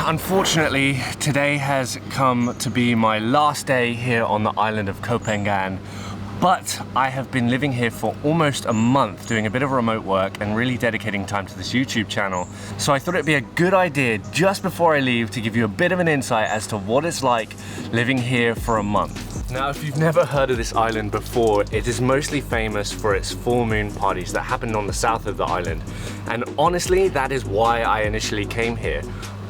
Unfortunately, today has come to be my last day here on the island of Koh Phangan, but I have been living here for almost a month doing a bit of remote work and really dedicating time to this YouTube channel. So I thought it'd be a good idea just before I leave to give you a bit of an insight as to what it's like living here for a month. Now, if you've never heard of this island before, it is mostly famous for its full moon parties that happen on the south of the island. And honestly, that is why I initially came here.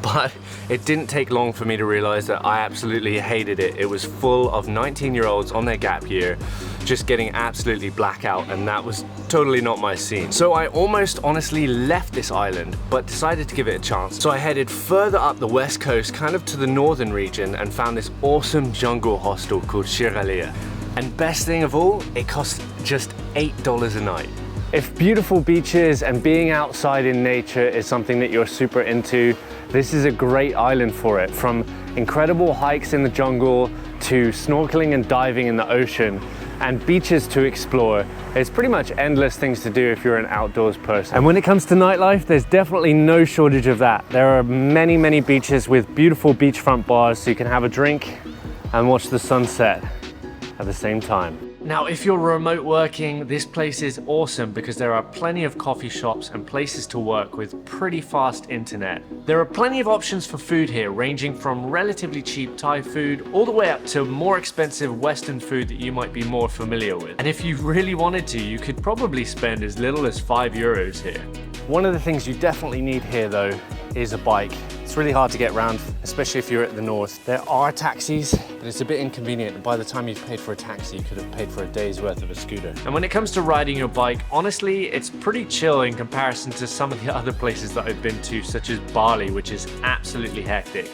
But it didn't take long for me to realize that I absolutely hated it. It was full of 19-year-olds on their gap year, just getting absolutely blackout, and that was totally not my scene. So I almost honestly left this island, but decided to give it a chance. So I headed further up the west coast, kind of to the northern region, and found this awesome jungle hostel called Shiralia. And best thing of all, it cost just $8 a night. If beautiful beaches and being outside in nature is something that you're super into, this is a great island for it. From incredible hikes in the jungle to snorkeling and diving in the ocean and beaches to explore. There's pretty much endless things to do if you're an outdoors person. And when it comes to nightlife, there's definitely no shortage of that. There are many, many beaches with beautiful beachfront bars so you can have a drink and watch the sunset at the same time. Now, if you're remote working, this place is awesome because there are plenty of coffee shops and places to work with pretty fast internet. There are plenty of options for food here, ranging from relatively cheap Thai food all the way up to more expensive Western food that you might be more familiar with. And if you really wanted to, you could probably spend as little as €5 here. One of the things you definitely need here though is a bike. It's really hard to get around, especially if you're at the north. There are taxis, but it's a bit inconvenient. By the time you've paid for a taxi, you could have paid for a day's worth of a scooter. And when it comes to riding your bike, honestly, it's pretty chill in comparison to some of the other places that I've been to, such as Bali, which is absolutely hectic.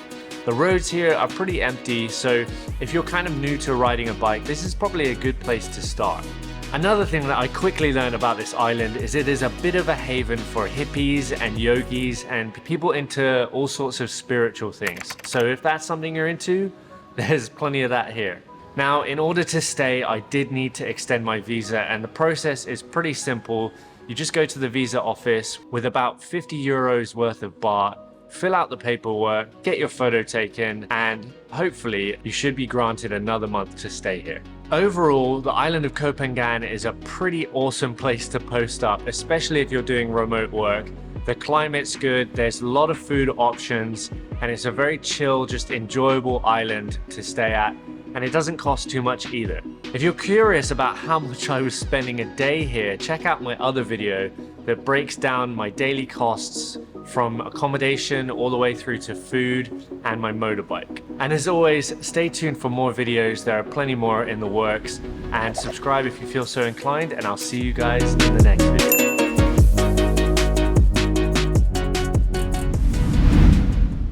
The roads here are pretty empty, so if you're kind of new to riding a bike, this is probably a good place to start. Another thing that I quickly learned about this island is it is a bit of a haven for hippies and yogis and people into all sorts of spiritual things. So if that's something you're into, there's plenty of that here. Now, in order to stay, I did need to extend my visa, and the process is pretty simple. You just go to the visa office with about €50 worth of baht, fill out the paperwork, get your photo taken, and hopefully you should be granted another month to stay here. Overall, the island of Koh Phangan is a pretty awesome place to post up, especially if you're doing remote work. The climate's good, there's a lot of food options, and it's a very chill, just enjoyable island to stay at, and it doesn't cost too much either. If you're curious about how much I was spending a day here, check out my other video that breaks down my daily costs from accommodation all the way through to food and my motorbike. And as always, stay tuned for more videos. There are plenty more in the works, and subscribe if you feel so inclined, and I'll see you guys in the next video.